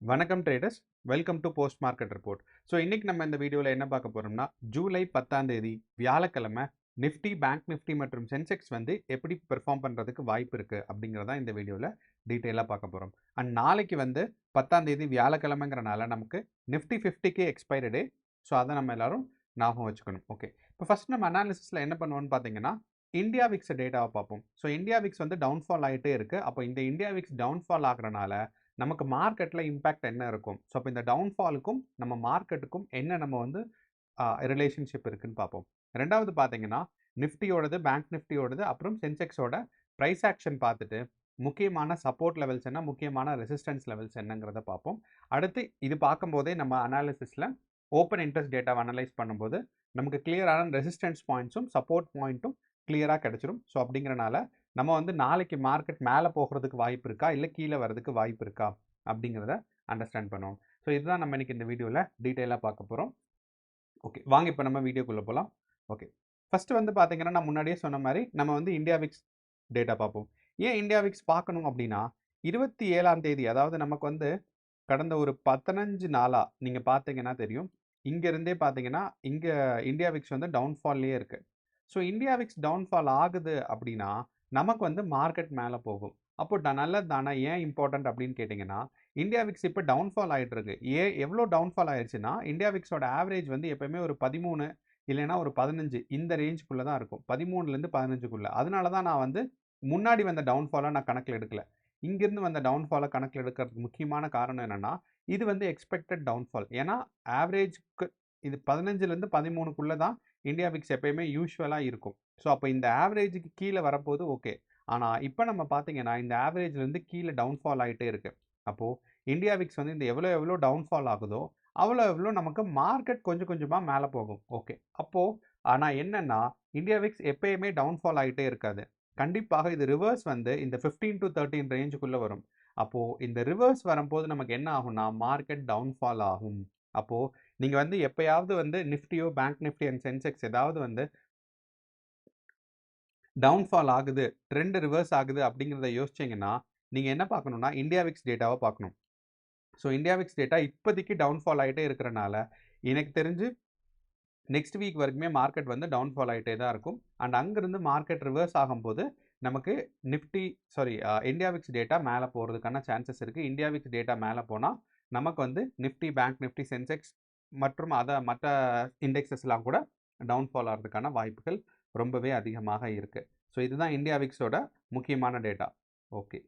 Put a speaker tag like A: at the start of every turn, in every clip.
A: வணக்கம் traders. Welcome to post market report. So இன்னைக்கு நம்ம இந்த வீடியோவில் என்ன பார்க்க போறோம்னா, ஜூலை 10ஆம் தேதி வியாழக்கிழமை நிஃப்டி, பேங்க் நிஃப்டி மற்றும் சென்செக்ஸ் வந்து எப்படி பெர்ஃபார்ம் பண்ணுறதுக்கு வாய்ப்பு இருக்குது அப்படிங்கிறதா இந்த வீடியோவில் டீட்டெயிலாக பார்க்க போகிறோம். அண்ட் நாளைக்கு வந்து 10ஆம் தேதி வியாழக்கிழமைங்கிறனால நமக்கு நிஃப்டி 50க்கு எக்ஸ்பைரி டே. ஸோ அதை நம்ம எல்லாரும் ஞாபகம் வச்சுக்கணும். ஓகே, இப்போ ஃபர்ஸ்ட் நம்ம அனாலிசிஸில் என்ன பண்ணுவோம்னு பார்த்தீங்கன்னா, இந்தியா விக்ஸ் டேட்டாவை பார்ப்போம். ஸோ இந்தியா விக்ஸ் வந்து டவுன்ஃபால் ஆகிட்டே இருக்குது. அப்போ இந்த இந்தியா விக்ஸ் டவுன்ஃபால் ஆகிறனால நமக்கு மார்க்கெட்டில் இம்பேக்ட் என்ன இருக்கும்? ஸோ அப்போ இந்த டவுன்ஃபாலுக்கும் நம்ம மார்க்கெட்டுக்கும் என்ன நம்ம வந்து ரிலேஷன்ஷிப் இருக்குன்னு பார்ப்போம். ரெண்டாவது பார்த்தீங்கன்னா, நிஃப்டியோடது, பேங்க் நிஃப்டியோடது, அப்புறம் சென்செக்ஸோட ப்ரைஸ் ஆக்ஷன் பார்த்துட்டு முக்கியமான சப்போர்ட் லெவல்ஸ் என்ன, முக்கியமான ரெசிஸ்டன்ஸ் லெவல்ஸ் என்னங்கிறத பார்ப்போம். அடுத்து இது பார்க்கும்போதே நம்ம அனாலிசிஸில் ஓப்பன் இன்ட்ரெஸ்ட் டேட்டாவை அனலைஸ் பண்ணும்போது நமக்கு கிளியரான ரெசிஸ்டன்ஸ் பாயிண்ட்ஸும் சப்போர்ட் பாயிண்ட்டும் கிளியராக கிடைச்சிரும். ஸோ அப்படிங்கிறனால நம்ம வந்து நாளைக்கு மார்க்கெட் மேலே போகிறதுக்கு வாய்ப்பு இருக்கா, இல்லை கீழே வர்றதுக்கு வாய்ப்பு இருக்கா அப்படிங்கிறத அண்டர்ஸ்டாண்ட் பண்ணுவோம். ஸோ இதுதான் நம்ம இன்னைக்கு இந்த வீடியோவில் டீட்டெயிலாக பார்க்க போகிறோம். ஓகே, வாங்க இப்போ நம்ம வீடியோக்குள்ளே போகலாம். ஓகே, ஃபஸ்ட்டு வந்து பார்த்தீங்கன்னா, நான் முன்னாடியே சொன்ன மாதிரி நம்ம வந்து இந்தியா விக்ஸ் டேட்டா பார்ப்போம். ஏன் இந்தியா விக்ஸ் பார்க்கணும் அப்படின்னா, 27ஆம் தேதி, அதாவது நமக்கு வந்து கடந்த ஒரு 15 நாளாக நீங்கள் பார்த்தீங்கன்னா தெரியும், இங்கேருந்தே பார்த்தீங்கன்னா இங்கே இந்தியா விக்ஸ் வந்து டவுன்ஃபால்லையே இருக்குது. ஸோ இந்தியா விக்ஸ் டவுன்ஃபால் ஆகுது அப்படின்னா நமக்கு வந்து மார்க்கெட் மேலே போகும். அப்போ நல்லது தானே. ஏன் இம்பார்ட்டன்ட் அப்படின்னு கேட்டிங்கன்னா, இந்தியா விக்ஸ் இப்போ டவுன்ஃபால் ஆகிட்டு இருக்கு. எவ்வளோ டவுன்ஃபால் ஆயிடுச்சுன்னா, இந்தியா விக்ஸோட ஆவரேஜ் வந்து எப்பயுமே ஒரு 13 இல்லைன்னா ஒரு 15 இந்த ரேஞ்சுக்குள்ளே தான் இருக்கும். 13லேருந்து 15க்குள்ளே. அதனால தான் நான் வந்து முன்னாடி வந்த டவுன்ஃபாலை நான் கணக்கில் எடுக்கல. இங்கிருந்து வந்த டவுன்ஃபாலை கணக்கில் எடுக்கிறதுக்கு முக்கியமான காரணம் என்னென்னா, இது வந்து எக்ஸ்பெக்டட் டவுன்ஃபால். ஏன்னா ஆவரேஜ்க்கு இது 15லேருந்து 13க்குள்ளே தான் இந்தியா விக்ஸ் எப்பயுமே யூஸ்வலாக இருக்கும். ஸோ அப்போ இந்த ஆவரேஜுக்கு கீழே வரப்போது ஓகே. ஆனால் இப்போ நம்ம பார்த்தீங்கன்னா இந்த ஆவரேஜ்லேருந்து கீழே டவுன்ஃபால் ஆகிட்டே இருக்குது. அப்போது இந்தியா விக்ஸ் வந்து இந்த எவ்வளோ டவுன்ஃபால் ஆகுதோ அவ்வளோ நமக்கு மார்க்கெட் கொஞ்சம் கொஞ்சமாக மேலே போகும். ஓகே, அப்போது ஆனால் என்னென்னா, இந்தியா விக்ஸ் எப்பயுமே டவுன்ஃபால் ஆகிட்டே இருக்காது. கண்டிப்பாக இது ரிவர்ஸ் வந்து இந்த 15 to 13 ரேஞ்சுக்குள்ளே வரும். அப்போது இந்த ரிவர்ஸ் வரும்போது நமக்கு என்ன ஆகும்னா, மார்க்கெட் டவுன்ஃபால் ஆகும். அப்போது நீங்கள் வந்து எப்பயாவது வந்து நிஃப்டியோ, பேங்க் நிஃப்டி அண்ட் சென்செக்ஸ் ஏதாவது வந்து டவுன்ஃபால் ஆகுது, ட்ரெண்ட் ரிவர்ஸ் ஆகுது அப்படிங்கிறத யோசிச்சிங்கன்னா, நீங்கள் என்ன பார்க்கணுன்னா, இந்தியா விக்ஸ் டேட்டாவை பார்க்கணும். ஸோ இந்தியா விக்ஸ் டேட்டா இப்போதைக்கு டவுன்ஃபால் ஆகிட்டே இருக்கிறனால எனக்கு தெரிஞ்சு நெக்ஸ்ட் வீக் வரைக்குமே மார்க்கெட் வந்து டவுன்ஃபால் ஆகிட்டே தான் இருக்கும். அண்ட் அங்கேருந்து மார்க்கெட் ரிவர்ஸ் ஆகும்போது நமக்கு நிஃப்டி இந்தியா விக்ஸ் டேட்டா மேலே போகிறதுக்கான சான்சஸ் இருக்குது. இந்தியா விக்ஸ் டேட்டா மேலே போனால் நமக்கு வந்து நிஃப்டி, பேங்க் நிஃப்டி, சென்செக்ஸ் மற்றும் மற்ற இண்டெக்ஸஸ்லாம் கூட டவுன்ஃபால் ஆகிறதுக்கான வாய்ப்புகள் ரொம்பவே அதிகமாக இருக்குது. ஸோ இதுதான் இந்தியா விக்ஸோட முக்கியமான டேட்டா. ஓகே,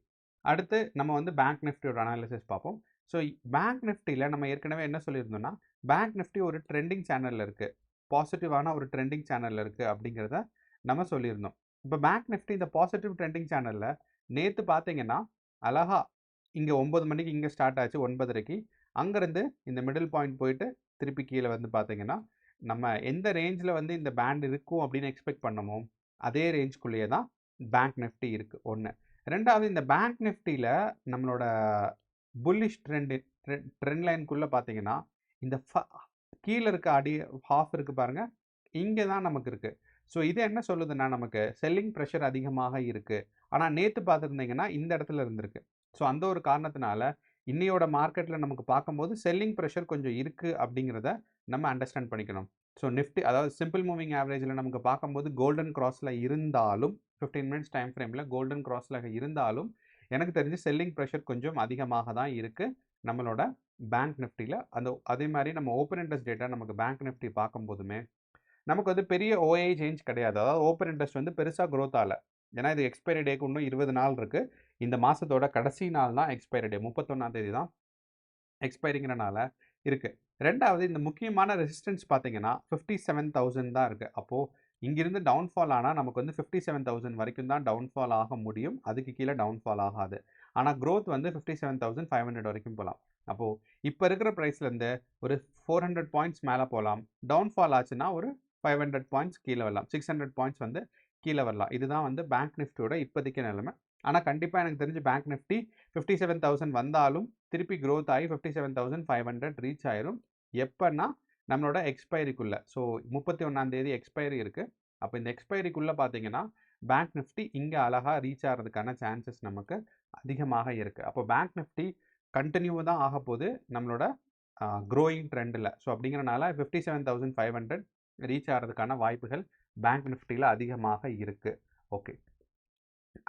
A: அடுத்து நம்ம வந்து பேங்க் நிஃப்டியோட அனாலிசிஸ் பார்ப்போம். ஸோ பேங்க் நிஃப்டியில் நம்ம ஏற்கனவே என்ன சொல்லியிருந்தோம்னா, பேங்க் நிஃப்டி ஒரு ட்ரெண்டிங் சேனலில் இருக்குது, பாசிட்டிவான ஒரு ட்ரெண்டிங் சேனலில் இருக்குது அப்படிங்கிறத நம்ம சொல்லியிருந்தோம். இப்போ பேங்க் நிஃப்டி இந்த பாசிட்டிவ் ட்ரெண்டிங் சேனலில் நேற்று பார்த்தீங்கன்னா அழகா இங்கே 9 மணிக்கு இங்கே ஸ்டார்ட் ஆச்சு, 9:30க்கு. அங்கேருந்து இந்த மிடில் பாயிண்ட் போயிட்டு திருப்பி கீழே வந்து பார்த்தீங்கன்னா, நம்ம எந்த ரேஞ்சில் வந்து இந்த பேண்ட் இருக்கும் அப்படின்னு எக்ஸ்பெக்ட் பண்ணமோ அதே ரேஞ்சுக்குள்ளேயே தான் பேங்க் நிஃப்டி இருக்குது. ஒன்று. ரெண்டாவது, இந்த பேங்க் நிஃப்டியில் நம்மளோட புல்லிஷ் ட்ரெண்ட் லைனுக்குள்ளே பார்த்தீங்கன்னா, இந்த கீழே இருக்க ஹாஃப் இருக்குது பாருங்கள், இங்கே தான் நமக்கு இருக்குது. ஸோ இது என்ன சொல்லுதுன்னா, நமக்கு செல்லிங் ப்ரெஷர் அதிகமாக இருக்குது. ஆனால் நேற்று பார்த்துருந்தீங்கன்னா இந்த இடத்துல இருந்திருக்கு. ஸோ அந்த ஒரு காரணத்தினால இன்னையோட மார்க்கெட்டில் நமக்கு பார்க்கும்போது செல்லிங் ப்ரெஷர் கொஞ்சம் இருக்குது அப்படிங்கிறத நம்ம அண்டர்ஸ்டாண்ட் பண்ணிக்கணும். ஸோ நிஃப்டி, அதாவது சிம்பிள் மூவிங் ஆவரேஜில் நமக்கு பார்க்கும்போது கோல்டன் கிராஸில் இருந்தாலும், 15 மினிட்ஸ் டைம் ஃப்ரேமில் கோல்டன் கிராஸில் இருந்தாலும் எனக்கு தெரிஞ்சு செல்லிங் ப்ரெஷர் கொஞ்சம் அதிகமாக தான் இருக்குது நம்மளோட பேங்க் நிஃப்டியில். அதே மாதிரி நம்ம ஓப்பன் இன்ட்ரெஸ்ட் டேட்டா நமக்கு பேங்க் நிஃப்டி பார்க்கும்போதுமே நமக்கு வந்து பெரிய ஓஏ சேஞ்ச் கிடையாது. அதாவது ஓப்பன் இன்ட்ரெஸ்ட் வந்து பெருசாக க்ரோத் ஆகலை. ஏன்னா இது எக்ஸ்பைரி டேக்கு இன்னும் 20 நாள் இருக்குது. இந்த மாதத்தோட கடைசி நாள் தான் எக்ஸ்பைரி டே, 31ஆம் தேதி தான் எக்ஸ்பைரிங்கிறனால இருக்குது. ரெண்டாவது, இந்த முக்கியமான ரெசிஸ்டன்ஸ் பார்த்தீங்கன்னா 57,000 தான் இருக்குது. அப்போது இங்கிருந்து டவுன்ஃபால் ஆனால் நமக்கு வந்து 57,000 வரைக்கும் தான் டவுன்ஃபால் ஆக முடியும். அதுக்கு கீழே டவுன்ஃபால் ஆகாது. ஆனால் க்ரோத் வந்து 57,500 வரைக்கும் போகலாம். அப்போது இப்போ இருக்கிற ப்ரைஸ்லேருந்து ஒரு 400 பாயிண்ட்ஸ் மேலே போகலாம். டவுன்ஃபால் ஆச்சுன்னா ஒரு 500 பாயிண்ட்ஸ் கீழே வரலாம். 600 பாயிண்ட்ஸ் வந்து கீழே வரலாம். இதுதான் வந்து பேங்க் நிஃப்டியோட இப்போதைக்கு நிலைமை. ஆனால் கண்டிப்பாக எனக்கு தெரிஞ்சு பேங்க் நிஃப்டி 57,000 வந்தாலும் திருப்பி க்ரோத் ஆகி 57,500 ரீச் ஆயிரும். எப்போன்னா நம்மளோட எக்ஸ்பைரிக்குள்ளே. ஸோ 31ஆம் தேதி எக்ஸ்பைரி இருக்குது. அப்போ இந்த எக்ஸ்பைரிக்குள்ளே பார்த்தீங்கன்னா பேங்க் நிஃப்டி இங்கே அழகாக ரீச் ஆகிறதுக்கான சான்சஸ் நமக்கு அதிகமாக இருக்குது. அப்போ பேங்க் நிஃப்டி கண்டினியூ தான் ஆக போகுது நம்மளோட க்ரோயிங் ட்ரெண்டில். ஸோ அப்படிங்கிறனால 57,500 ரீச் ஆகிறதுக்கான வாய்ப்புகள் பேங்க் நிஃப்டியில் அதிகமாக இருக்குது. ஓகே,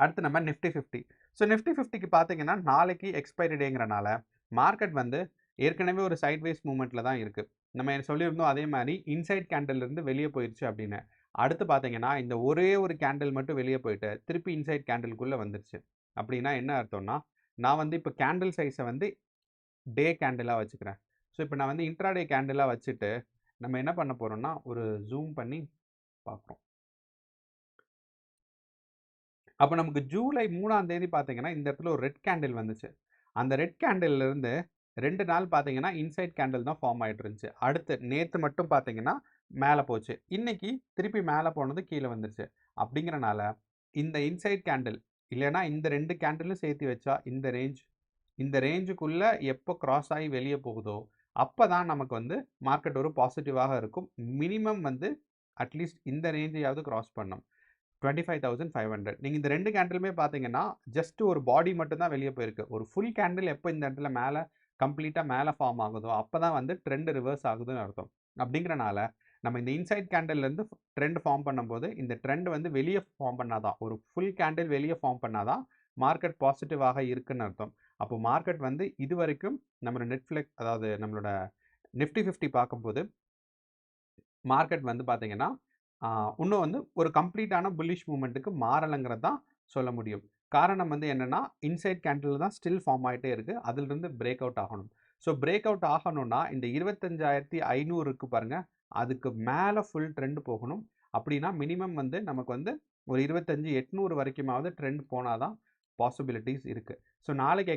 A: அடுத்து நம்ம நிஃப்டி 50. ஸோ நிஃப்டி 50க்கு பார்த்தீங்கன்னா நாளைக்கு எக்ஸ்பைரி டேங்கிறனால மார்க்கெட் வந்து ஏற்கனவே ஒரு சைட்வேஸ் மூமெண்ட்டில் தான் இருக்குது. நம்ம சொல்லியிருந்தோம் அதே மாதிரி இன்சைட் கேண்டில்லேருந்து வெளியே போயிடுச்சு அப்படின்னு. அடுத்து பார்த்தீங்கன்னா இந்த ஒரே ஒரு கேண்டில் மட்டும் வெளியே போயிட்டு திருப்பி இன்சைட் கேண்டிலுக்குள்ளே வந்துருச்சு. அப்படின்னா என்ன அர்த்தம்னா, நான் வந்து இப்போ கேண்டில் சைஸை வந்து டே கேண்டிலாக வச்சுக்கிறேன். ஸோ இப்போ நான் வந்து இன்ட்ராடே கேண்டிலாக வச்சுட்டு நம்ம என்ன பண்ண போகிறோம்னா, ஒரு ஜூம் பண்ணி பார்க்குறோம். அப்போ நமக்கு ஜூலை 3ஆம் தேதி பார்த்தீங்கன்னா இந்த இடத்துல ஒரு ரெட் கேண்டில் வந்துச்சு. அந்த ரெட் கேண்டில்லேருந்து 2 நாள் பார்த்தீங்கன்னா இன்சைட் கேண்டில் தான் ஃபார்ம் ஆகிட்டு இருந்துச்சு. அடுத்து நேற்று மட்டும் பார்த்தீங்கன்னா மேலே போச்சு. இன்னைக்கு திருப்பி மேலே போனது கீழே வந்துருச்சு. அப்படிங்கிறனால இந்த இன்சைட் கேண்டில் இல்லைன்னா இந்த 2 கேண்டிலும் சேர்த்து வச்சா இந்த ரேஞ்சுக்குள்ளே எப்போ கிராஸ் ஆகி வெளியே போகுதோ அப்போ தான் நமக்கு வந்து மார்க்கெட் ஒரு பாசிட்டிவாக இருக்கும். மினிமம் வந்து அட்லீஸ்ட் இந்த ரேஞ்சையாவது கிராஸ் பண்ணும். 25,500. நீங்கள் இந்த 2 கேண்டிலுமே பார்த்தீங்கன்னா ஜஸ்ட் ஒரு பாடி மட்டும் தான் வெளியே போயிருக்கு. ஒரு ஃபுல் கேண்டில் எப்போ இந்த இடத்துல மேலே கம்ப்ளீட்டாக மேலே ஃபார்ம் ஆகுதோ அப்போ தான் வந்து ட்ரெண்ட் ரிவர்ஸ் ஆகுதுன்னு அர்த்தம். அப்படிங்கிறனால நம்ம இந்த இன்சைட் கேண்டில்லேருந்து ட்ரெண்ட் ஃபார்ம் பண்ணும்போது இந்த ட்ரெண்ட் வந்து வெளியே ஃபார்ம் பண்ணாதான், ஒரு ஃபுல் கேண்டில் வெளியே ஃபார்ம் பண்ணாதான் மார்க்கெட் பாசிட்டிவாக இருக்குன்னு அர்த்தம். அப்போ மார்க்கெட் வந்து இது வரைக்கும் நம்மளோட நெட்ஃப்ளிக்ஸ் அதாவது நம்மளோட நிஃப்டி 50 பார்க்கும்போது மார்க்கெட் வந்து பார்த்தீங்கன்னா இன்னும் வந்து ஒரு கம்ப்ளீட்டான புல்லிஷ் மூமெண்ட்டுக்கு மாறலைங்கிறது தான் சொல்ல முடியும். காரணம் வந்து என்னென்னா இன்சைட் கேண்டில் தான் ஸ்டில் ஃபார்ம் ஆகிட்டே இருக்குது. அதிலிருந்து பிரேக் அவுட் ஆகணும். ஸோ பிரேக் அவுட் ஆகணும்னா இந்த 25,500 பாருங்கள், அதுக்கு மேலே ஃபுல் ட்ரெண்ட் போகணும். அப்படின்னா மினிமம் வந்து நமக்கு வந்து ஒரு 25,800 வரைக்குமாவது ட்ரெண்ட் போனால் தான் பாசிபிலிட்டிஸ் இருக்குது. ஸோ நாளைக்கு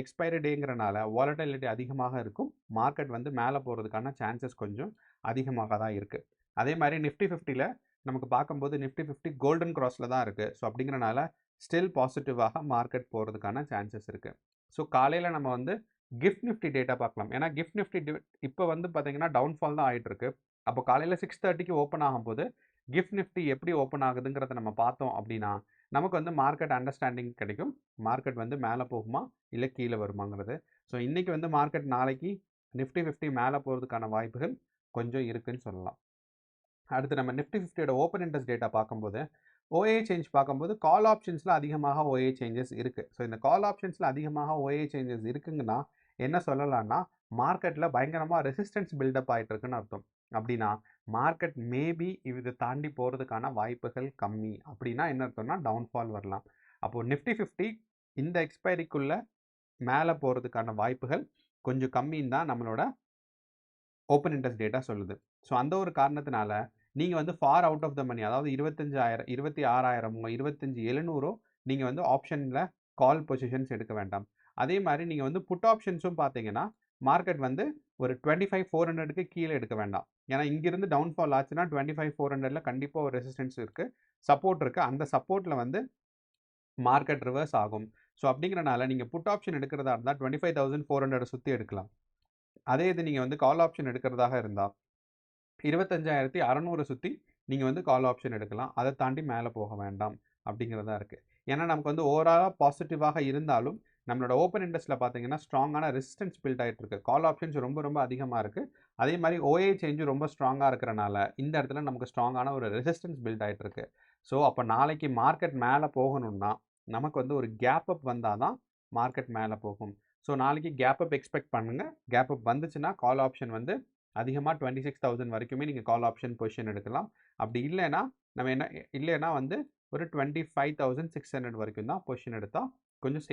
A: எக்ஸ்பைரி டேங்கிறனால வாலட்டிலிட்டி அதிகமாக இருக்கும். மார்க்கெட் வந்து மேலே போகிறதுக்கான சான்சஸ் கொஞ்சம் அதிகமாக தான் இருக்குது. அதே மாதிரி நிஃப்டி 50ல நமக்கு பார்க்கும்போது நிஃப்டி 50 கோல்டன் கிராஸில் தான் இருக்குது. ஸோ அப்படிங்கிறனால ஸ்டில் பாசிட்டிவாக மார்க்கெட் போகிறதுக்கான சான்சஸ் இருக்குது. ஸோ காலையில் நம்ம வந்து கிஃப்ட் நிஃப்டி டேட்டா பார்க்கலாம். ஏன்னா கிஃப்ட் நிஃப்டி இப்போ வந்து பார்த்தீங்கன்னா டவுன்ஃபால் தான் ஆகிட்டு இருக்கு. அப்போ காலையில் 6:30க்கு ஓப்பன் ஆகும்போது கிஃப்ட் நிஃப்டி எப்படி ஓப்பன் ஆகுதுங்கிறத நம்ம பார்த்தோம் அப்படின்னா நமக்கு வந்து மார்க்கெட் அண்டர்ஸ்டாண்டிங் கிடைக்கும். மார்க்கெட் வந்து மேலே போகுமா இல்லை கீழே வருமாங்கிறது. ஸோ இன்றைக்கி வந்து மார்க்கெட் நாளைக்கு நிஃப்டி 50 மேலே போகிறதுக்கான வாய்ப்புகள் கொஞ்சம் இருக்குன்னு சொல்லலாம். அடுத்து நம்ம நிஃப்டி 50யோட ஓப்பன் இன்ட்ரெஸ்ட் டேட்டா பார்க்கும்போது ஓஏ சேஞ்ச் பார்க்கும்போது கால் ஆப்ஷன்ஸில் அதிகமாக ஓஏ சேஞ்சஸ் இருக்குது. ஸோ இந்த கால் ஆப்ஷன்ஸில் அதிகமாக ஓஏ சேஞ்சஸ் இருக்குங்கன்னா என்ன சொல்லலாம்னா மார்க்கெட்டில் பயங்கரமாக ரெசிஸ்டன்ஸ் பில்டப் ஆகிட்டு இருக்குன்னு அர்த்தம். அப்படின்னா மார்க்கெட் மேபி இது தாண்டி போகிறதுக்கான வாய்ப்புகள் கம்மி. அப்படின்னா என்ன அர்த்தம்னா டவுன்ஃபால் வரலாம். அப்போது நிஃப்டி 50 இந்த எக்ஸ்பைரிக்குள்ளே மேலே போகிறதுக்கான வாய்ப்புகள் கொஞ்சம் கம்மின்னு தான் நம்மளோட ஓப்பன் இன்ட்ரெஸ்ட் டேட்டா சொல்லுது. ஸோ அந்த ஒரு காரணத்தினால நீங்கள் வந்து ஃபார் அவுட் ஆஃப் த மணி, அதாவது 25,000 26,000 25,700 நீங்கள் வந்து ஆப்ஷனில் கால் பொசிஷன்ஸ் எடுக்க வேண்டாம். அதே மாதிரி நீங்கள் வந்து புட் ஆப்ஷன்ஸும் பார்த்தீங்கன்னா மார்க்கெட் வந்து ஒரு 25,400க்கு கீழே எடுக்க வேண்டாம். ஏன்னா இங்கிருந்து டவுன்ஃபால் ஆச்சுன்னா 25,400ல கண்டிப்பாக ஒரு ரெசிஸ்டன்ஸ் இருக்குது, சப்போர்ட் இருக்குது. அந்த சப்போர்ட்டில் வந்து மார்க்கெட் ரிவர்ஸ் ஆகும். ஸோ அப்படிங்கிறனால நீங்கள் புட் ஆப்ஷன் எடுக்கிறதா இருந்தால் 25,400 சுற்றி எடுக்கலாம். அதே இது நீங்கள் வந்து கால் ஆப்ஷன் எடுக்கிறதாக இருந்தால் 25,600 சுற்றி நீங்கள் வந்து கால் ஆப்ஷன் எடுக்கலாம். அதை தாண்டி மேலே போக வேண்டாம் அப்படிங்கிறதா இருக்குது. ஏன்னா நமக்கு வந்து ஓவராலாக பாசிட்டிவாக இருந்தாலும் நம்மளோட ஓப்பன் இன்ட்ரெஸ்ட்டில் பார்த்தீங்கன்னா ஸ்ட்ராங்கான ரெசிஸ்டன்ஸ் பில்ட் ஆகிட்டு இருக்கு. கால் ஆப்ஷன்ஸ் ரொம்ப ரொம்ப அதிகமாக இருக்குது. அதே மாதிரி ஓஏ சேஞ்சும் ரொம்ப ஸ்ட்ராங்காக இருக்கிறனால இந்த இடத்துல நமக்கு ஸ்ட்ராங்கான ஒரு ரெசிஸ்டன்ஸ் பில்ட் ஆகிட்டு இருக்கு. ஸோ அப்போ நாளைக்கு மார்க்கெட் மேலே போகணும்னா நமக்கு வந்து ஒரு கேப் அப் வந்தால் தான் மார்க்கெட் மேலே போகும். ஸோ நாளைக்கு கேப் அப் எக்ஸ்பெக்ட் பண்ணுங்கள். கேப் அப் வந்துச்சுன்னா கால் ஆப்ஷன் வந்து அதிகமாக 26,000 வரைக்குமே நீங்கள் கால் ஆப்ஷன் பொசிஷன் எடுக்கலாம். அப்படி இல்லைன்னா இல்லைன்னா வந்து ஒரு 25,600 வரைக்கும் தான் பொசிஷன் எடுத்தால் கொஞ்சம்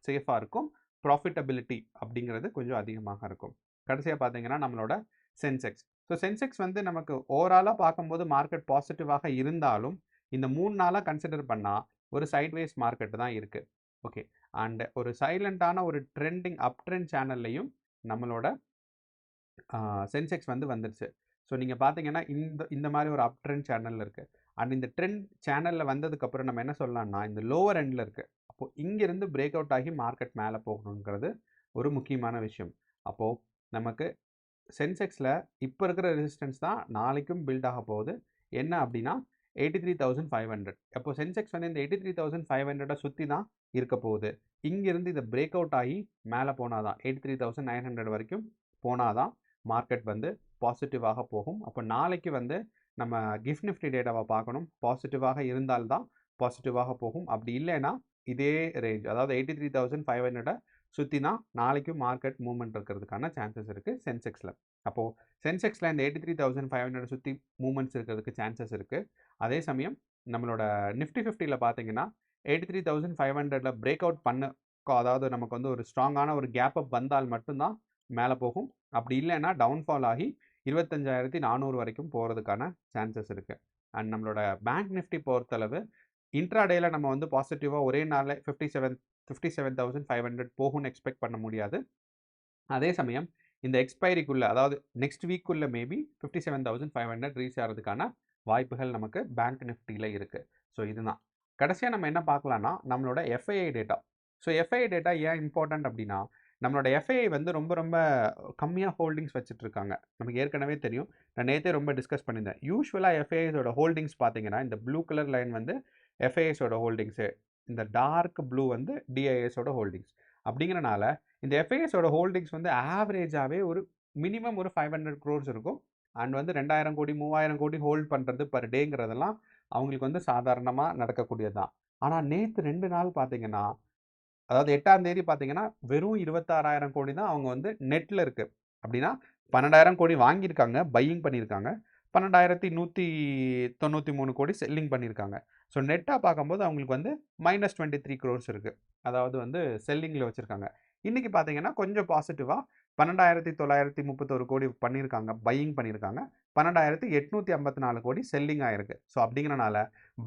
A: சேஃபாக இருக்கும். ப்ராஃபிட்டபிலிட்டி அப்படிங்கிறது கொஞ்சம் அதிகமாக இருக்கும். கடைசியாக பார்த்தீங்கன்னா நம்மளோட சென்செக்ஸ். ஸோ சென்செக்ஸ் வந்து நமக்கு ஓவராலாக பார்க்கும்போது மார்க்கெட் பாசிட்டிவாக இருந்தாலும் இந்த 3 நாளாக கன்சிடர் பண்ணால் ஒரு சைட்வேஸ் மார்க்கெட்டு தான் இருக்குது. ஓகே, அண்ட் ஒரு சைலண்டான ஒரு ட்ரெண்டிங் அப் ட்ரெண்ட் சேனல்லையும் நம்மளோட சென்செக்ஸ் வந்து வந்துருச்சு. ஸோ நீங்கள் பார்த்தீங்கன்னா இந்த மாதிரி ஒரு அப் ட்ரெண்ட் சேனலில் இருக்குது. அண்ட் இந்த ட்ரெண்ட் சேனலில் வந்ததுக்கப்புறம் நம்ம என்ன சொல்லலாம்னா இந்த லோவர் எண்டில் இருக்குது. அப்போது இங்கேருந்து பிரேக் அவுட் ஆகி மார்க்கெட் மேலே போகணுங்கிறது ஒரு முக்கியமான விஷயம். அப்போது நமக்கு சென்செக்ஸில் இப்போ இருக்கிற ரெசிஸ்டன்ஸ் தான் நாளைக்கும் பில்ட் ஆக போகுது. என்ன அப்படின்னா 83,500. அப்போது சென்செக்ஸ் வந்து இந்த 83,500 சுற்றி தான் இருக்க போகுது. இங்கிருந்து இதை பிரேக் அவுட் ஆகி மேலே போனாதான் 83,900 வரைக்கும் போனாதான் மார்க்கெட் வந்து பாசிட்டிவாக போகும். அப்போ நாளைக்கு வந்து நம்ம கிஃப்ட் நிஃப்டி டேட்டாவை பார்க்கணும். பாசிட்டிவாக இருந்தால்தான் பாசிட்டிவாக போகும். அப்படி இல்லைன்னா இதே ரேஞ்ச், அதாவது 83,500 சுற்றினா நாளைக்கும் மார்க்கெட் மூவ்மெண்ட் இருக்கிறதுக்கான சான்சஸ் இருக்குது சென்செக்ஸில். அப்போது சென்செக்ஸில் இந்த 83,500 சுற்றி மூவ்மெண்ட்ஸ் இருக்கிறதுக்கு சான்சஸ் இருக்குது. அதே சமயம் நம்மளோட நிஃப்டி 50ல் பார்த்தீங்கன்னா 83,500ல பிரேக் அவுட் பண்ண, அதாவது நமக்கு வந்து ஒரு ஸ்ட்ராங்கான ஒரு கேப் அப் வந்தால் மட்டும்தான் மேலே போகும். அப்படி இல்லைன்னா டவுன்ஃபால் ஆகி 25,400 வரைக்கும் போகிறதுக்கான சான்சஸ் இருக்குது. அண்ட் நம்மளோட பேங்க் நிஃப்டி பொறுத்தளவு இன்ட்ராடேல நம்ம வந்து பாசிட்டிவாக ஒரே நாளில் 57,500 போகும்னு எக்ஸ்பெக்ட் பண்ண முடியாது. அதே சமயம் இந்த எக்ஸ்பைரிக்குள்ளே, அதாவது நெக்ஸ்ட் வீக்குள்ளே மேபி 57,500 ரீச் ஆகிறதுக்கான வாய்ப்புகள் நமக்கு பேங்க் நிஃப்டியில் இருக்குது. ஸோ இதுதான் கடைசியாக நம்ம என்ன பார்க்கலான்னா நம்மளோட FII data. So FII data ஏன் இம்பார்ட்டன்ட் அப்படின்னா, நம்மளோட எஃப்ஐஐ வந்து ரொம்ப ரொம்ப கம்மியாக ஹோல்டிங்ஸ் வச்சுட்டு இருக்காங்க. நமக்கு ஏற்கனவே தெரியும், நான் நேற்றே ரொம்ப டிஸ்கஸ் பண்ணியிருந்தேன். யூஸ்வலாக எஃப்ஐஐஸோட ஹோல்டிங்ஸ் பார்த்தீங்கன்னா இந்த ப்ளூ கலர் லைன் வந்து எஃப்ஐஐஸோட ஹோல்டிங்ஸு, இந்த டார்க் ப்ளூ வந்து டிஐஎஸோட ஹோல்டிங்ஸ். அப்படிங்கிறனால இந்த எஃப்ஐஎஸோட ஹோல்டிங்ஸ் வந்து ஆவரேஜாகவே ஒரு மினிமம் ஒரு 500 crores இருக்கும். அண்ட் வந்து 2,000 கோடி 3,000 கோடி ஹோல்ட் பண்ணுறது பர் டேங்கிறதெல்லாம் அவங்களுக்கு வந்து சாதாரணமாக நடக்கக்கூடியது தான். ஆனால் நேற்று 2 நாள் பார்த்தீங்கன்னா, அதாவது 8ஆம் தேதி பார்த்தீங்கன்னா வெறும் 26,000 கோடி தான் அவங்க வந்து நெட்டில் இருக்குது. அப்படின்னா 12,000 கோடி வாங்கியிருக்காங்க, பையிங் பண்ணியிருக்காங்க, 12,193 கோடி செல்லிங் பண்ணியிருக்காங்க. ஸோ நெட்டாக பார்க்கும்போது அவங்களுக்கு வந்து -23 crores இருக்குது. அதாவது வந்து செல்லிங்கில் வச்சுருக்காங்க. இன்றைக்கி பார்த்தீங்கன்னா கொஞ்சம் பாசிட்டிவாக 12,931 கோடி பண்ணியிருக்காங்க, பையிங் பண்ணியிருக்காங்க, 12,854 கோடி செல்லிங் ஆகிருக்கு. ஸோ அப்படிங்கிறனால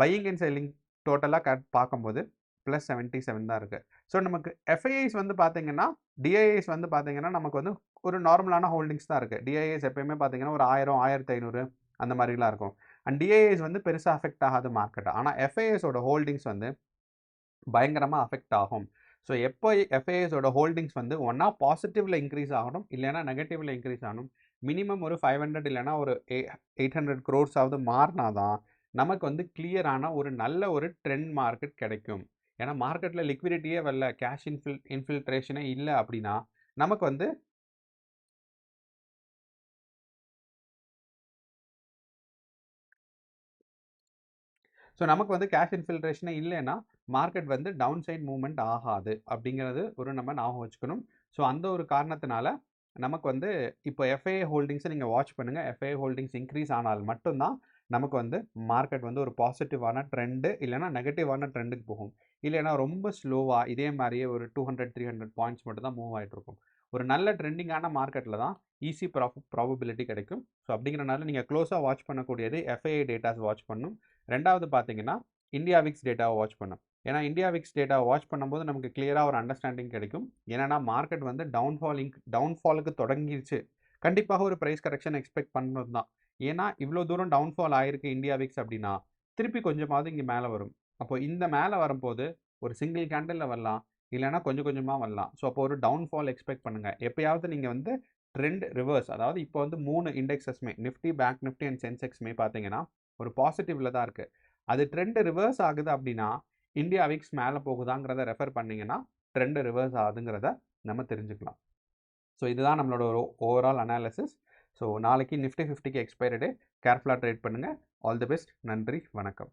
A: பையிங் அண்ட் செல்லிங் டோட்டலாக பார்க்கும்போது +77 தான் இருக்குது. ஸோ நமக்கு எஃப்ஐஐஸ் வந்து பார்த்தீங்கன்னா, டிஐஐஸ் வந்து பார்த்தீங்கன்னா நமக்கு வந்து ஒரு நார்மலான ஹோல்டிங்ஸ் தான் இருக்குது. டிஐஐஸ் எப்பயுமே பார்த்தீங்கன்னா ஒரு 1000, 1500 அந்த மாதிரிலாம் இருக்கும். அண்ட் டிஐஐஸ் வந்து பெருசாக அஃபெக்ட் ஆகாது மார்க்கெட். ஆனால் எஃப்ஐஐஸோட ஹோல்டிங்ஸ் வந்து பயங்கரமாக அஃபெக்ட் ஆகும். ஸோ எப்போ எஃப்ஐஐஸோட ஹோல்டிங்ஸ் வந்து ஒன்றா பாசிட்டிவில் இன்க்ரீஸ் ஆகணும், இல்லைனா நெகட்டிவில் இன்க்ரீஸ் ஆகணும். மினிமம் ஒரு 500 இல்லைனா ஒரு 800 crores மாறினா தான் நமக்கு வந்து கிளியரான ஒரு நல்ல ஒரு ட்ரெண்ட் மார்க்கெட் கிடைக்கும். ஏன்னா மார்க்கெட்டில் லிக்விடிட்டியே வரல, கேஷ் இன்ஃபில்ட்ரேஷனே இல்லை அப்படின்னா நமக்கு வந்து நமக்கு வந்து கேஷ் இன்ஃபில்ட்ரேஷனே இல்லைன்னா மார்க்கெட் வந்து டவுன் சைட் மூவ்மெண்ட் ஆகாது அப்படிங்கிறது ஒரு நம்ம ஞாபகம் வச்சுக்கணும். ஸோ அந்த ஒரு காரணத்தினால நமக்கு வந்து இப்போ எஃப்ஐஐ ஹோல்டிங்ஸை நீங்கள் வாட்ச் பண்ணுங்கள். எஃப்ஐஐ ஹோல்டிங்ஸ் இன்க்ரீஸ் ஆனால் மட்டும்தான் நமக்கு வந்து மார்க்கெட் வந்து ஒரு பாசிட்டிவான ட்ரெண்டு இல்லைனா நெகட்டிவான ட்ரெண்டுக்கு போகும். இல்லைனா ரொம்ப ஸ்லோவாக இதே மாதிரியே ஒரு 200-300 பாயிண்ட்ஸ் மட்டும் தான் மூவ் ஆகிட்டு இருக்கும். ஒரு நல்ல ட்ரெண்டிங்கான மார்க்கெட்டில் தான் ஈஸி ப்ராபபிலிட்டி கிடைக்கும். ஸோ அப்படிங்கிறனால நீங்கள் க்ளோஸாக வாட்ச் பண்ணக்கூடியது எஃப்ஐஐ டேட்டாஸ் வாட்ச் பண்ணணும். ரெண்டாவது பார்த்தீங்கன்னா இந்தியா விக்ஸ் டேட்டாவை வாட்ச் பண்ணும். ஏன்னா இந்தியா விக்ஸ் டேட்டாவை வாட்ச் பண்ணும்போது நமக்கு கிளியராக ஒரு அண்டர்ஸ்டாண்டிங் கிடைக்கும். ஏன்னா மார்க்கெட் வந்து டவுன்ஃபாலுக்கு தொடங்கிருச்சு, கண்டிப்பாக ஒரு ப்ரைஸ் கரெக்ஷன் எக்ஸ்பெக்ட் பண்ணது தான். ஏன்னா இவ்வளோ தூரம் டவுன்ஃபால் ஆகிருக்கு இந்தியா விக்ஸ் அப்படின்னா திருப்பி கொஞ்சமாவது இங்கே மேலே வரும். அப்போ இந்த மேலே வரும்போது ஒரு சிங்கிள் கேண்டலில் வரலாம், இல்லைனா கொஞ்சம் கொஞ்சமாக வரலாம். ஸோ அப்போ ஒரு டவுன்ஃபால் எக்ஸ்பெக்ட் பண்ணுங்கள். எப்போயாவது நீங்கள் வந்து ட்ரெண்ட் ரிவர்ஸ், அதாவது இப்போ வந்து 3 இண்டெக்ஸஸ்மே நிஃப்டி, பேங்க் நிஃப்டி அண்ட் சென்செக்ஸ்மே பார்த்தீங்கன்னா ஒரு பாசிட்டிவ்ல தான் இருக்குது. அது ட்ரெண்ட் ரிவர்ஸ் ஆகுது அப்படின்னா இந்தியா விக்ஸ் மேலே போகுதாங்கிறத ரெஃபர் பண்ணிங்கன்னா ட்ரெண்ட் ரிவர்ஸ் ஆகுதுங்கிறத நம்ம தெரிஞ்சுக்கலாம். ஸோ இதுதான் நம்மளோட ஒரு ஓவரால் அனாலிசிஸ். ஸோ நாளைக்கு நிஃப்டி 50க்கு எக்ஸ்பைரி டே, கேர்ஃபுல்லாக ட்ரேட் பண்ணுங்கள். All the best. நன்றி, வணக்கம்.